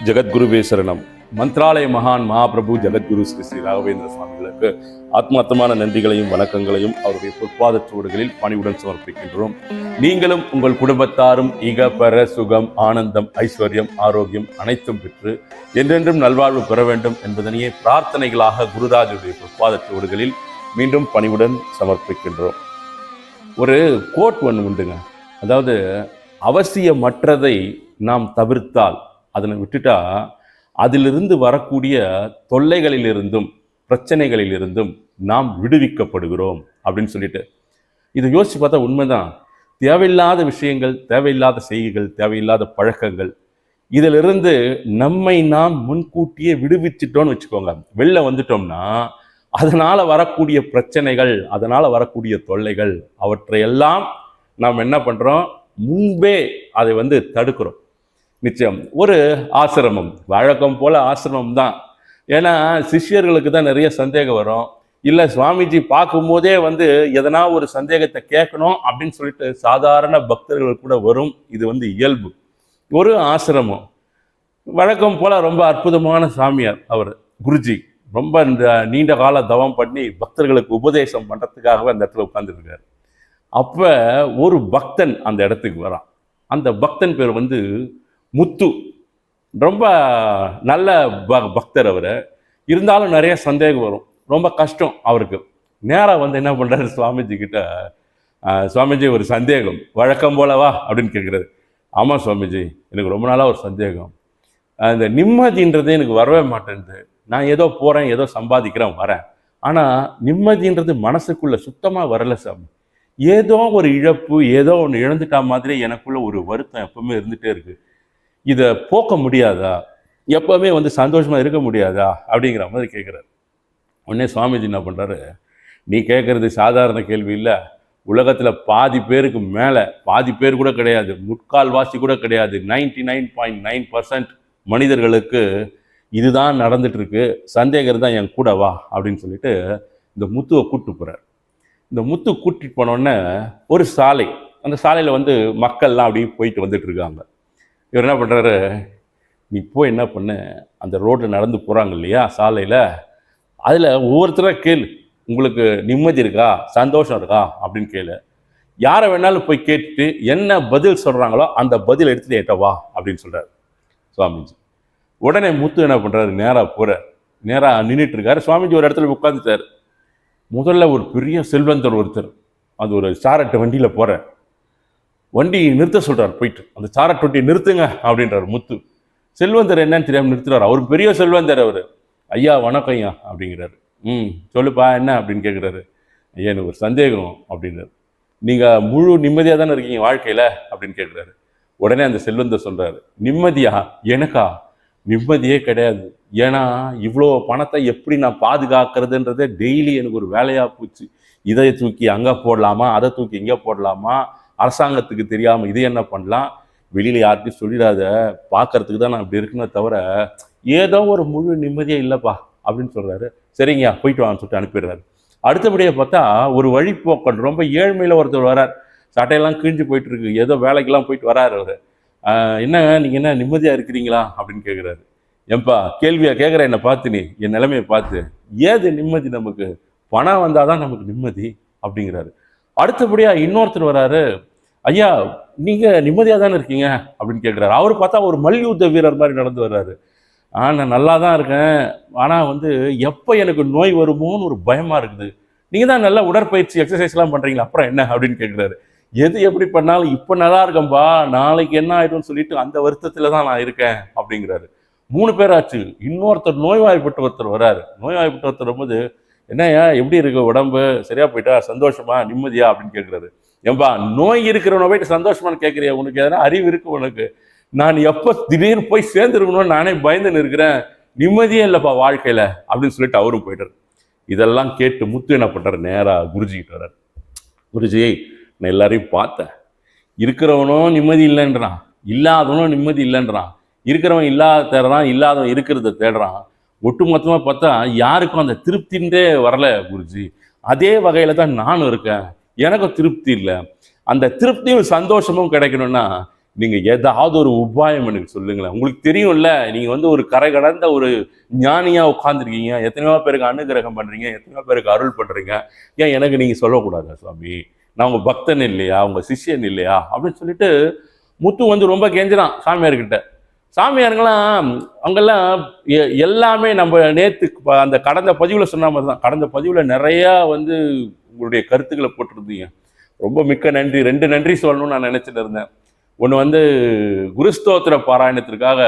ஜெகத்குருவே சரணம். மந்த்ராலய மகான் மகாபிரபு ஜெகத்குரு ஸ்ரீ ஸ்ரீ ராகவேந்திர சுவாமிகளுக்கு ஆத்மார்த்தமான நன்றிகளையும் வணக்கங்களையும் அவருடைய பொற்பாதச் சுவடுகளில் பணிவுடன் சமர்ப்பிக்கின்றோம். நீங்களும் உங்கள் குடும்பத்தாரும் இக பர சுகம், ஆனந்தம், ஐஸ்வர்யம், ஆரோக்கியம் அனைத்தும் பெற்று என்றென்றும் நல்வாழ்வு பெற வேண்டும் என்பதனையே பிரார்த்தனைகளாக குருராஜருடைய பொற்பாதச் சுவடுகளில் மீண்டும் பணிவுடன் சமர்ப்பிக்கின்றோம். ஒரு கோட் ஒன்று உண்டுங்க. அதாவது, அவசியமற்றதை நாம் தவிர்த்தால், அதனை விட்டுட்டா அதிலிருந்து வரக்கூடிய தொல்லைகளிலிருந்தும் பிரச்சனைகளிலிருந்தும் நாம் விடுவிக்கப்படுகிறோம் அப்படின்னு சொல்லிட்டு, இதை யோசிச்சு பார்த்தா உண்மைதான். தேவையில்லாத விஷயங்கள், தேவையில்லாத செய்கைகள், தேவையில்லாத பழக்கங்கள், இதிலிருந்து நம்மை நாம் முன்கூட்டியே விடுவிச்சிட்டோம்னு வச்சுக்கோங்க. வெளில வந்துட்டோம்னா அதனால வரக்கூடிய பிரச்சனைகள், அதனால வரக்கூடிய தொல்லைகள், அவற்றையெல்லாம் நாம் என்ன பண்றோம், முன்பே அதை தடுக்கிறோம். நிச்சயம் ஒரு ஆசிரமம், வழக்கம் போல ஆசிரமம் தான். ஏன்னா சிஷ்யர்களுக்கு தான் நிறைய சந்தேகம் வரும். இல்லை, சுவாமிஜி பார்க்கும்போதே எதனா ஒரு சந்தேகத்தை கேட்கணும் அப்படின்னு சொல்லிட்டு சாதாரண பக்தர்கள் கூட வரும். இது இயல்பு. ஒரு ஆசிரமம் வழக்கம் போல ரொம்ப அற்புதமான சாமியார் அவர், குருஜி. ரொம்ப இந்த நீண்ட கால தவம் பண்ணி பக்தர்களுக்கு உபதேசம் பண்ணுறதுக்காகவே அந்த இடத்துல உட்கார்ந்துருக்காரு. அப்போ ஒரு பக்தன் அந்த இடத்துக்கு வரான். அந்த பக்தன் பேர் முத்து. ரொம்ப நல்ல பக்தர் அவர். இருந்தாலும் நிறைய சந்தேகம் வரும், ரொம்ப கஷ்டம் அவருக்கு. நேராக என்ன பண்ணுறாரு சுவாமிஜி கிட்ட, சுவாமிஜி ஒரு சந்தேகம், வழக்கம் போலவா அப்படின்னு கேட்குறாரு. ஆமாம் சுவாமிஜி, எனக்கு ரொம்ப நாளாக ஒரு சந்தேகம். அந்த நிம்மதின்றது எனக்கு வரவே மாட்டேங்குது. நான் ஏதோ போகிறேன், ஏதோ சம்பாதிக்கிறேன், வரேன். ஆனால் நிம்மதின்றது மனசுக்குள்ளே சுத்தமாக வரலை சாமி. ஏதோ ஒரு இழப்பு, ஏதோ ஒன்று இழந்துட்டா மாதிரி எனக்குள்ள ஒரு வருத்தம் எப்பவுமே இருந்துகிட்டே இருக்குது. இதை போக்க முடியாதா, எப்பவுமே சந்தோஷமாக இருக்க முடியாதா அப்படிங்கிற மாதிரி கேட்குறாரு. உடனே சுவாமிஜி என்ன பண்ணுறாரு, நீ கேட்குறது சாதாரண கேள்வி இல்லை. உலகத்தில் பாதி பேருக்கு மேலே, பாதி பேர் கூட கிடையாது, முக்கால்வாசி கூட கிடையாது, 99.9% மனிதர்களுக்கு இதுதான் நடந்துட்டுருக்கு. சந்தேகம் தான் என் கூட வா அப்படின்னு சொல்லிட்டு இந்த முத்துவை கூப்பிட்டு போகிறார். இந்த முத்து கூட்டிகிட்டு போனோடனே ஒரு சாலை, அந்த சாலையில் மக்கள்லாம் அப்படியே போயிட்டு வந்துட்டு இருக்காங்க. இவர் என்ன பண்ணுறாரு, நீ போய் என்ன பண்ண, அந்த ரோட்டில் நடந்து போகிறாங்க இல்லையா சாலையில், அதில் ஒவ்வொருத்தராக கேளு, உங்களுக்கு நிம்மதி இருக்கா, சந்தோஷம் இருக்கா அப்படின்னு கேளு. யாரை வேணாலும் போய் கேட்டுட்டு என்ன பதில் சொல்கிறாங்களோ அந்த பதில் எடுத்துகிட்டு ஏட்ட வா அப்படின்னு சொல்கிறார் சுவாமிஜி. உடனே முத்து என்ன பண்ணுறாரு, நேராக போகிறார். நேராக நின்றுட்டு இருக்காரு. சுவாமிஜி ஒரு இடத்துல உட்காந்துட்டார். முதல்ல ஒரு பெரிய செல்வந்தர் ஒருத்தர், அது ஒரு சாரட்டு வண்டியில் போகிற, வண்டி நிறுத்த சொல்கிறார். போயிட்டு அந்த சாரட்டு வண்டியை நிறுத்துங்க அப்படின்றார் முத்து. செல்வந்தர் என்னன்னு தெரியாமல் நிறுத்துறாரு. அவர் பெரிய செல்வந்தர். அவர், ஐயா வணக்கம் ஐயா அப்படிங்கிறாரு. சொல்லுப்பா என்ன அப்படின்னு கேட்குறாரு. ஐயா எனக்கு ஒரு சந்தேகம் அப்படின்றாரு. நீங்கள் முழு நிம்மதியாக தானே இருக்கீங்க வாழ்க்கையில் அப்படின்னு கேட்குறாரு. உடனே அந்த செல்வந்தர் சொல்கிறாரு, நிம்மதியா, எனக்கா நிம்மதியே கிடையாது. ஏன்னா இவ்வளோ பணத்தை எப்படி நான் பாதுகாக்கிறதுன்றதே டெய்லி எனக்கு ஒரு வேலையாக போச்சு. இதை தூக்கி அங்கே போடலாமா, அதை தூக்கி இங்கே போடலாமா, அரசாங்கத்துக்கு தெரியாமல் இதை என்ன பண்ணலாம், வெளியில் யார்கிட்டையும் சொல்லிடாத, பார்க்கறதுக்கு தான் நான் இப்படி இருக்குன்னு தவிர ஏதோ ஒரு முழு நிம்மதியே இல்லைப்பா அப்படின்னு சொல்கிறாரு. சரிங்கய்யா போயிட்டு வான்னு சொல்லிட்டு அனுப்பிடுறாரு. அடுத்தபடியாக பார்த்தா ஒரு வழிப்போக்கன், ரொம்ப ஏழ்மையில் ஒருத்தர் வரார். சட்டையெல்லாம் கிழிஞ்சு போயிட்டு இருக்கு, ஏதோ வேலைக்கெல்லாம் போயிட்டு வராரு அவர். என்ன நீங்கள் என்ன நிம்மதியாக இருக்கிறீங்களா அப்படின்னு கேட்குறாரு. ஏன்பா கேள்வியாக கேட்குற, என்னை பார்த்து, நீ என் நிலைமையை பார்த்து, ஏது நிம்மதி, நமக்கு பணம் வந்தால் தான் நமக்கு நிம்மதி அப்படிங்கிறாரு. அடுத்தபடியாக இன்னொருத்தர் வராரு. ஐயா நீங்கள் நிம்மதியாக தானே இருக்கீங்க அப்படின்னு கேட்குறாரு. அவர் பார்த்தா ஒரு மல்யுத்த வீரர் மாதிரி நடந்து வர்றாரு. நான் நல்லா தான் இருக்கேன், ஆனால் எப்போ எனக்கு நோய் வருமோன்னு ஒரு பயமாக இருக்குது. நீங்கள் தான் நல்லா உடற்பயிற்சி எக்ஸசைஸ்லாம் பண்ணுறீங்களா, அப்புறம் என்ன அப்படின்னு கேட்குறாரு. எது எப்படி பண்ணாலும் இப்போ நல்லா இருக்கேன்பா, நாளைக்கு என்ன ஆகிடும்னு சொல்லிட்டு அந்த வருத்தத்தில் தான் நான் இருக்கேன் அப்படிங்கிறாரு. 3 பேர் ஆச்சு. இன்னொருத்தர் நோய்வாய்ப்பட்ட ஒருத்தர் வராரு. நோய்வாய்ப்பட்ட ஒருத்தர் வரும்போது, என்னையா எப்படி இருக்கு உடம்பு, சரியா போயிட்டா, சந்தோஷமா, நிம்மதியா அப்படின்னு கேட்குறாரு. ஏன்பா நோய் இருக்கிறவனை போயிட்டு சந்தோஷமானு கேட்குறியா, உனக்கு எதனா அறிவு இருக்கு உனக்கு? நான் எப்போ திடீர்னு போய் சேர்ந்துருக்கணும்னு நானே பயந்துன்னு இருக்கிறேன், நிம்மதியே இல்லைப்பா வாழ்க்கையில் அப்படின்னு சொல்லிட்டு அவரும் போயிட்டார். இதெல்லாம் கேட்டு முத்து என்ன பண்ணுறாரு, நேராக குருஜி கிட்ட வர்றாரு. குருஜி, நான் எல்லாரையும் பார்த்தேன், இருக்கிறவனும் நிம்மதி இல்லைன்றான், இல்லாதவனும் நிம்மதி இல்லைன்றான், இருக்கிறவன் இல்லாத தேடுறான், இல்லாதவன் இருக்கிறத தேடுறான். ஒட்டு மொத்தமாக பார்த்தா யாருக்கும் அந்த திருப்தின்றே வரல குருஜி. அதே வகையில் தான் நானும் இருக்கேன், எனக்கும் திருப்தி இல்லை. அந்த திருப்தியும் சந்தோஷமும் கிடைக்கணும்னா நீங்க ஏதாவது ஒரு உபாயம் எனக்கு சொல்லுங்களேன். உங்களுக்கு தெரியும்ல, நீங்க வந்து ஒரு கரை கடந்த ஒரு ஞானியா உட்கார்ந்துருக்கீங்க, எத்தனையோ பேருக்கு அனுகிரகம் பண்றீங்க, எத்தனையோ பேருக்கு அருள் பண்றீங்க, ஏன் எனக்கு நீங்க சொல்லக்கூடாதா சுவாமி? நான் உங்க பக்தன் இல்லையா, உங்க சிஷ்யன் இல்லையா அப்படின்னு சொல்லிட்டு முத்து வந்து ரொம்ப கெஞ்சினான் சாமியார்கிட்ட. சாமியாருங்களாம் அங்கெல்லாம் எல்லாமே நம்ம நேத்து அந்த கடந்த பதிவுல சொன்ன மாதிரி தான். கடந்த பதிவுல நிறைய வந்து உங்களுடைய கருத்துக்களை போட்டிருந்தீங்க. ரொம்ப மிக்க நன்றி. 2 நன்றி சொல்லணும்னு நான் நினைச்சிட்டு இருந்தேன். ஒன்று வந்து குருஸ்தோத்திர பாராயணத்திற்காக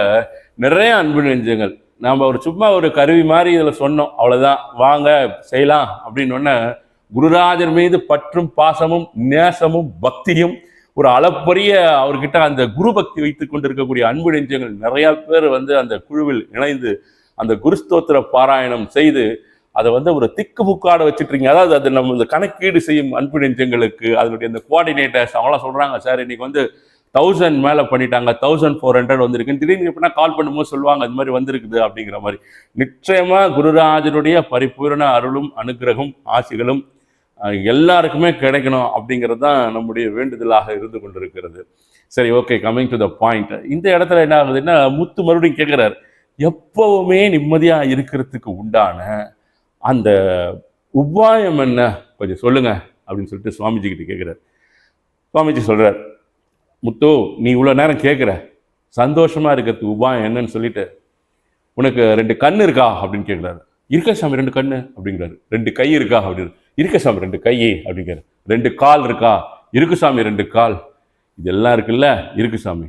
நிறைய அன்பு நெஞ்சங்கள், நாம் ஒரு சும்மா ஒரு கருவி மாதிரி இதில் சொன்னோம், அவ்வளோதான், வாங்க செய்யலாம் அப்படின்னு. குருராஜர் மீது பற்றும் பாசமும் நேசமும் பக்தியும் ஒரு அளப்பரிய அவர்கிட்ட அந்த குரு பக்தி வைத்துக் கொண்டிருக்கக்கூடிய அன்பு நெஞ்சங்கள் நிறைய பேர் வந்து அந்த குழுவில் இணைந்து அந்த குருஸ்தோத்திர பாராயணம் செய்து அதை வந்து ஒரு திக்கு முக்காட வச்சுட்ருக்கீங்க. அதாவது அது நம்ம இந்த கணக்கீடு செய்யும் அன்பு நெஞ்சங்களுக்கு அதனுடைய இந்த கோஆர்டினேட்டர்ஸ் அவங்களாம் சொல்கிறாங்க, சார் இன்னைக்கு வந்து 1000 மேலே பண்ணிட்டாங்க, 1400 வந்திருக்குன்னு திடீர்னு எப்படின்னா கால் பண்ணும்போது சொல்லுவாங்க அது மாதிரி வந்திருக்குது அப்படிங்கிற மாதிரி. நிச்சயமாக குருராஜனுடைய பரிபூர்ண அருளும் அனுகிரகம் ஆசிகளும் எல்லாருக்குமே கிடைக்கணும் அப்படிங்கிறது தான் நம்முடைய வேண்டுதலாக இருந்து கொண்டிருக்கிறது. சரி, okay, coming to the point. இந்த இடத்துல என்ன ஆகுதுன்னா முத்து மறுபடியும் கேட்குறாரு, எப்பவுமே நிம்மதியாக இருக்கிறதுக்கு உண்டான அந்த உபாயம் என்ன கொஞ்சம் சொல்லுங்க அப்படின்னு சொல்லிட்டு சுவாமிஜி கிட்ட கேட்குறாரு. சுவாமிஜி சொல்றார், முத்து நீ இவ்வளோ நேரம் கேட்குற சந்தோஷமா இருக்கிறதுக்கு உபாயம் என்னன்னு சொல்லிட்டு, உனக்கு 2 கண் இருக்கா அப்படின்னு கேட்குறாரு. இருக்க சாமி 2 கண்ணு அப்படிங்கிறாரு. 2 கை இருக்கா அப்படின்னு. இருக்க சாமி 2 கை அப்படிங்கிறாரு. 2 கால் இருக்கா? இருக்கு சாமி 2 கால். இதெல்லாம் இருக்குல்ல, இருக்கு சாமி.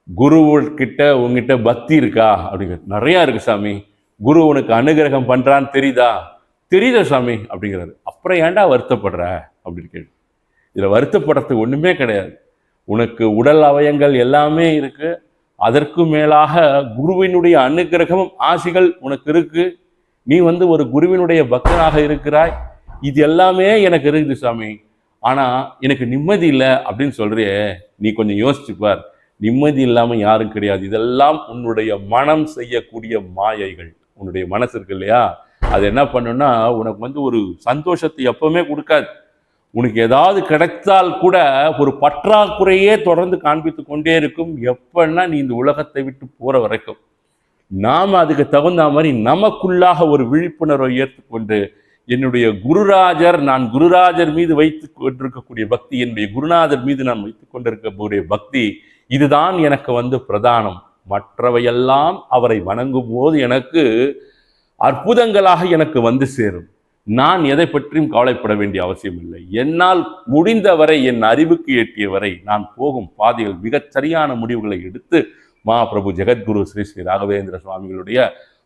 குருக்கிட்ட உங்ககிட்ட பக்தி இருக்கா அப்படிங்கிறார். நிறையா இருக்கு சாமி. குரு உனக்கு அனுகிரகம் பண்றான்னு தெரியுதா? தெரியுதா சாமி அப்படிங்கிறாரு. அப்புறம் ஏன்டா வருத்தப்படுற அப்படின்னு கேட்டு, இதில் வருத்தப்படுறதுக்கு ஒன்றுமே கிடையாது. உனக்கு உடல் அவயங்கள் எல்லாமே இருக்கு, அதற்கு மேலாக குருவினுடைய அனுகிரகமும் ஆசிகள் உனக்கு இருக்கு. நீ வந்து ஒரு குருவினுடைய பக்தனாக இருக்கிறாய். இது எல்லாமே எனக்கு இருக்குது சாமி. ஆனா எனக்கு நிம்மதி இல்லை அப்படின்னு சொல்றியே, நீ கொஞ்சம் யோசிச்சுப்பார். நிம்மதி இல்லாமல் யாரும் கிடையாது. இதெல்லாம் உன்னுடைய மனம் செய்யக்கூடிய மாயைகள். உன்னுடைய மனசு இருக்கு இல்லையா, அது என்ன பண்ணுன்னா உனக்கு வந்து ஒரு சந்தோஷத்தை எப்பவுமே கொடுக்காது. உனக்கு ஏதாவது கிடைத்தால் கூட ஒரு பற்றாக்குறையே தொடர்ந்து காண்பித்து கொண்டே இருக்கும், எப்பன்னா நீ இந்த உலகத்தை விட்டு போற வரைக்கும். நாம் அதுக்கு தகுந்த மாதிரி நமக்குள்ளாக ஒரு விழிப்புணர்வை ஏற்றுக்கொண்டு, என்னுடைய குருராஜர், நான் குருராஜர் மீது வைத்துக் கொண்டிருக்கக்கூடிய பக்தி, என்னுடைய குருநாதர் மீது நான் வைத்துக் கொண்டிருக்கக்கூடிய பக்தி, இதுதான் எனக்கு வந்து பிரதானம். மற்றவையெல்லாம் அவரை வணங்கும் போது எனக்கு அற்புதங்களாக எனக்கு வந்து சேரும். நான் எதை பற்றியும் கவலைப்பட வேண்டிய அவசியம் இல்லை. என்னால் முடிந்தவரை, என் அறிவுக்கு எட்டிய வரை நான் போகும் பாதைகள் மிகச் சரியான முடிவுகளை எடுத்து மகாபிரபு ஜெகத்குரு ஸ்ரீ ஸ்ரீ ராகவேந்திர சுவாமிகளுடைய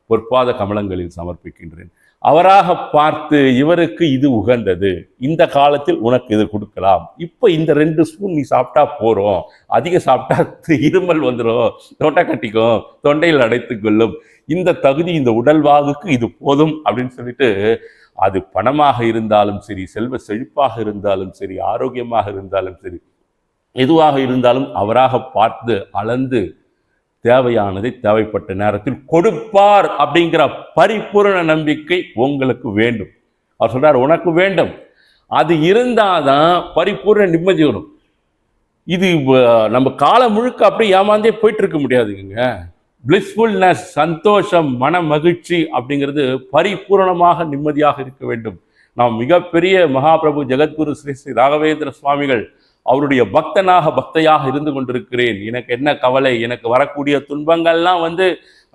பொற்பாத கமலங்களில் சமர்ப்பிக்கின்றேன். அவராக பார்த்து இவருக்கு இது உகந்தது, இந்த காலத்தில் உனக்கு இது கொடுக்கலாம், இப்போ இந்த 2 ஸ்பூன் நீ சாப்பிட்டா போறோம், அதிகம் சாப்பிட்டா இருமல் வந்துடும், தொண்டை கட்டிக்கும், தொண்டையில் அடைத்து கொள்ளும், இந்த தகுதி இந்த உடல்வாகுக்கு இது போதும் அப்படின்னு சொல்லிட்டு, அது பணமாக இருந்தாலும் சரி, செல்வ செழிப்பாக இருந்தாலும் சரி, ஆரோக்கியமாக இருந்தாலும் சரி, எதுவாக இருந்தாலும் அவராக பார்த்து அளந்து தேவையானதை தேவைப்பட்ட நேரத்தில் கொடுப்பார் அப்படிங்கிற பரிபூரண நம்பிக்கை உங்களுக்கு வேண்டும். அவர் சொல்றார், உனக்கு வேண்டும். அது இருந்தாதான் பரிபூர்ண நிம்மதி வரும். இது நம்ம காலம் முழுக்க அப்படி ஏமாந்தே போயிட்டு இருக்க முடியாதுங்க. பிளிஸ்ஃபுல்னஸ், சந்தோஷம், மன மகிழ்ச்சி அப்படிங்கிறது பரிபூரணமாக நிம்மதியாக இருக்க வேண்டும். நாம் மிகப்பெரிய மகாபிரபு ஜெகத்குரு ஸ்ரீ ஸ்ரீ ராகவேந்திர சுவாமிகள் அவருடைய பக்தையாக இருந்து கொண்டிருக்கிறேன், எனக்கு என்ன கவலை, எனக்கு வரக்கூடிய துன்பங்கள்லாம் வந்து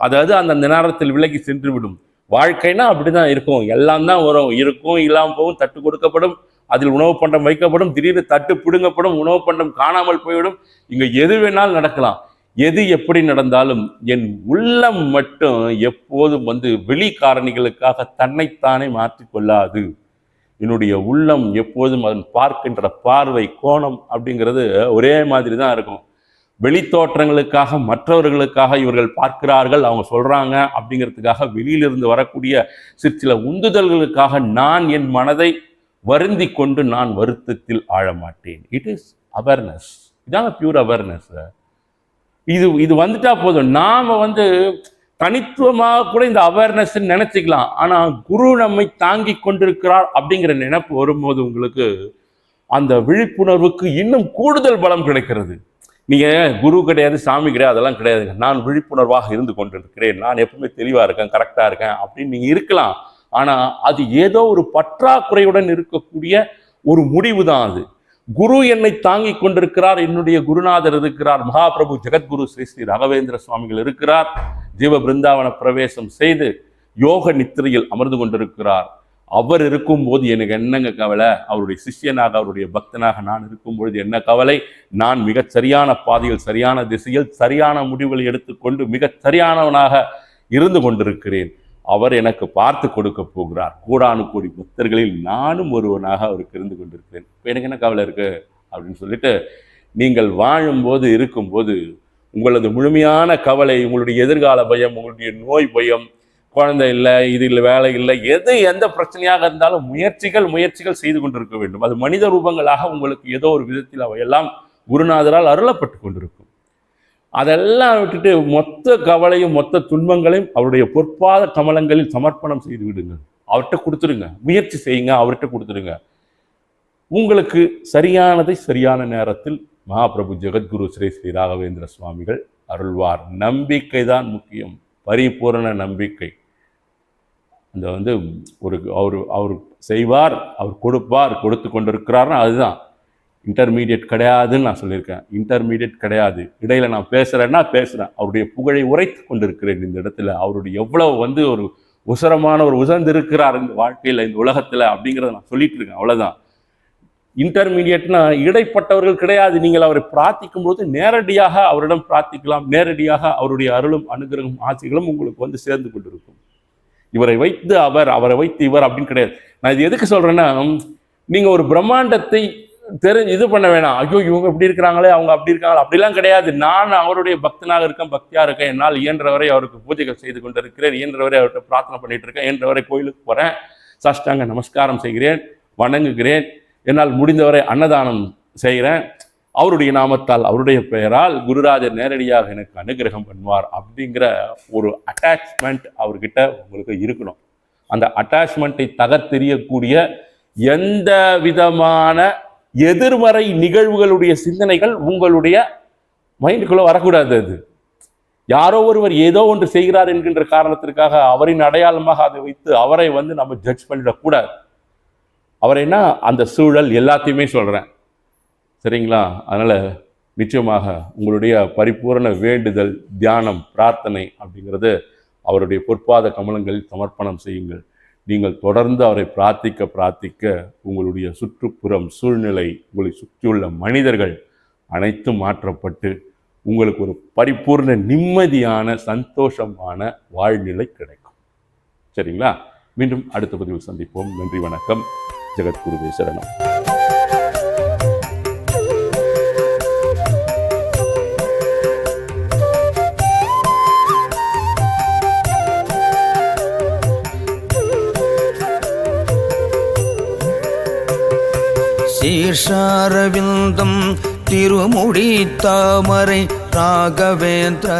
அதாவது அந்த நேரத்தில் விலகி சென்று விடும். வாழ்க்கைனா அப்படிதான் இருக்கும், எல்லாம் தான் வரும், இருக்கும், இல்லாமல் போகும், தட்டு கொடுக்கப்படும், அதில் உணவு பண்டம் வைக்கப்படும், திடீர்னு தட்டு பிடுங்கப்படும், உணவு பண்டம் காணாமல் போய்விடும். இங்க எது வேணாலும் நடக்கலாம். எது எப்படி நடந்தாலும் என் உள்ளம் மட்டும் எப்போதும் வந்து வெளி காரணிகளுக்காக தன்னைத்தானே மாற்றிக்கொள்ளாது. என்னுடைய உள்ளம் எப்போதும் அதன் பார்க்கின்ற பார்வை கோணம் அப்படிங்கிறது ஒரே மாதிரி தான் இருக்கும். வெளி தோற்றங்களுக்காக, மற்றவர்களுக்காக இவர்கள் பார்க்கிறார்கள், அவங்க சொல்றாங்க அப்படிங்கிறதுக்காக வெளியிலிருந்து வரக்கூடிய சில உந்துதல்களுக்காக நான் என் மனதை வருந்தி கொண்டு நான் வருத்தத்தில் ஆழ மாட்டேன். It is awareness. இதாங்க பியூர் அவேர்னஸ். இது வந்துட்டா போதும். நாம வந்து தனித்துவமாக கூட இந்த அவேர்னஸ் நினைச்சுக்கலாம். ஆனா குரு நம்மை தாங்கி கொண்டிருக்கிறார் அப்படிங்கிற நினைப்பு வரும்போது உங்களுக்கு அந்த விழிப்புணர்வுக்கு இன்னும் கூடுதல் பலம் கிடைக்கிறது. நீங்கள் குரு கிடையாது, சாமி கிடையாது, அதெல்லாம் கிடையாதுங்க. நான் விழிப்புணர்வாக இருந்து கொண்டிருக்கிறேன், நான் எப்பவுமே தெளிவாக இருக்கேன், கரெக்டாக இருக்கேன் அப்படின்னு நீங்கள் இருக்கலாம். ஆனால் அது ஏதோ ஒரு பற்றாக்குறையுடன் இருக்கக்கூடிய ஒரு முடிவு தான் அது. குரு என்னை தாங்கி கொண்டிருக்கிறார், என்னுடைய குருநாதர் இருக்கிறார், மகாபிரபு ஜெகத்குரு ஸ்ரீ ஸ்ரீ ராகவேந்திர சுவாமிகள் இருக்கிறார், ஜீவ பிருந்தாவன பிரவேசம் செய்து யோக நித்திரையில் அமர்ந்து கொண்டிருக்கிறார். அவர் இருக்கும்போது எனக்கு என்னங்க கவலை? அவருடைய சிஷ்யனாக, அவருடைய பக்தனாக நான் இருக்கும்பொழுது என்ன கவலை? நான் மிகச் சரியான பாதையில், சரியான திசையில், சரியான முடிவுகளை எடுத்துக்கொண்டு மிகச் சரியானவனாக இருந்து கொண்டிருக்கிறேன். அவர் எனக்கு பார்த்து கொடுக்க போகிறார். கோடானு கோடி பக்தர்களில் நானும் ஒருவனாக அவருக்கு இருந்து கொண்டிருக்கிறேன். இப்போ எனக்கு என்ன கவலை இருக்கு அப்படின்னு சொல்லிட்டு, நீங்கள் வாழும்போது இருக்கும்போது உங்களது முழுமையான கவலை, உங்களுடைய எதிர்கால பயம், உங்களுடைய நோய் பயம், குழந்தை இல்லை, இது இல்லை, வேலை இல்லை, எந்த பிரச்சனையாக இருந்தாலும் முயற்சிகள் செய்து கொண்டிருக்க வேண்டும். அது மனித ரூபங்களாக உங்களுக்கு ஏதோ ஒரு விதத்தில் அவையெல்லாம் குருநாதரால் அருளப்பட்டு கொண்டிருக்கும். அதெல்லாம் விட்டுட்டு மொத்த கவலையும் மொத்த துன்பங்களையும் அவருடைய பொற்பாத கமலங்களில் சமர்ப்பணம் செய்து விடுங்க. அவர்கிட்ட கொடுத்துருங்க, முயற்சி செய்யுங்க, அவர்கிட்ட கொடுத்துருங்க. உங்களுக்கு சரியானதை சரியான நேரத்தில் மகாபிரபு ஜெகத்குரு ஸ்ரீ ஸ்ரீ ராகவேந்திர சுவாமிகள் அருள்வார். நம்பிக்கை தான் முக்கியம், பரிபூரண நம்பிக்கை. அந்த அவர் செய்வார், அவர் கொடுப்பார், கொடுத்து கொண்டிருக்கிறார்னா அதுதான். இன்டர்மீடியட் கிடையாதுன்னு நான் சொல்லியிருக்கேன். இன்டர்மீடியட் கிடையாது. இடையில நான் பேசுகிறேன்னா பேசுகிறேன், அவருடைய புகழை உரைத்து கொண்டிருக்கிறேன் இந்த இடத்துல. அவருடைய எவ்வளவு ஒரு உசரமான ஒரு உசர்ந்திருக்கிறார் இந்த வாழ்க்கையில், இந்த உலகத்தில் அப்படிங்கிறத நான் சொல்லிட்டு இருக்கேன், அவ்வளோதான். இன்டர்மீடியட்னா இடைப்பட்டவர்கள் கிடையாது. நீங்கள் அவரை பிரார்த்திக்கும் போது நேரடியாக அவரிடம் பிரார்த்திக்கலாம், நேரடியாக அவருடைய அருளும் அனுகிரகம் ஆசைகளும் உங்களுக்கு சேர்ந்து கொண்டிருக்கும். இவரை வைத்து அவர், அவரை வைத்து இவர் அப்படின்னு கிடையாது. நான் இது எதுக்கு சொல்றேன்னா, நீங்க ஒரு பிரம்மாண்டத்தை இது பண்ண வேணாம். ஐயோ இவங்க இப்படி இருக்கிறாங்களே, அவங்க அப்படி இருக்காங்களே, அப்படிலாம் கிடையாது. நான் அவருடைய பக்தனாக இருக்கேன், பக்தியா இருக்கேன். என்னால் இயன்றவரை அவருக்கு பூஜைகள் செய்து கொண்டிருக்கிறேன், இயன்றவரை அவர்கிட்ட பிரார்த்தனை பண்ணிட்டு இருக்கேன், இயன்றவரை கோயிலுக்கு போறேன், சாஷ்டாங்க நமஸ்காரம் செய்கிறேன், வணங்குகிறேன், என்னால் முடிந்தவரை அன்னதானம் செய்கிறேன். அவருடைய நாமத்தால், அவருடைய பெயரால் குருராஜர் நேரடியாக எனக்கு அனுகிரகம் பண்ணுவார் அப்படிங்கிற ஒரு அட்டாச்மெண்ட் அவர்கிட்ட உங்களுக்கு இருக்கணும். அந்த அட்டாச்மெண்ட்டை தகர்த்தெறியக்கூடிய எந்த விதமான எதிர்மறை நிகழ்வுகளுடைய சிந்தனைகள் உங்களுடைய மைண்டுக்குள்ள வரக்கூடாது. அது யாரோ ஒருவர் ஏதோ ஒன்று செய்கிறார் என்கின்ற காரணத்திற்காக அவரின் அடையாளமாக அதை வைத்து அவரை நம்ம ஜட்ஜ் பண்ணிடக்கூடாது. அவரைன்னா அந்த சூழல் எல்லாத்தையுமே சொல்றேன், சரிங்களா? அதனால நிச்சயமாக உங்களுடைய பரிபூரண வேண்டுதல், தியானம், பிரார்த்தனை அப்படிங்கிறது அவருடைய பொற்பாத கமலங்களில் சமர்ப்பணம் செய்யுங்கள். நீங்கள் தொடர்ந்து அவரை பிரார்த்திக்க பிரார்த்திக்க உங்களுடைய சுற்றுப்புறம், சூழ்நிலை, உங்களை சுற்றியுள்ள மனிதர்கள் அனைத்தும் மாற்றப்பட்டு உங்களுக்கு ஒரு பரிபூர்ண நிம்மதியான சந்தோஷமான வாழ்நிலை கிடைக்கும். சரிங்களா? மீண்டும் அடுத்த பதிவில் சந்திப்போம். நன்றி, வணக்கம். ஜெகத்குருவே சரணம். சீர்ஷாரவிந்தம் திருமுடி தாமரை ராகவேந்திர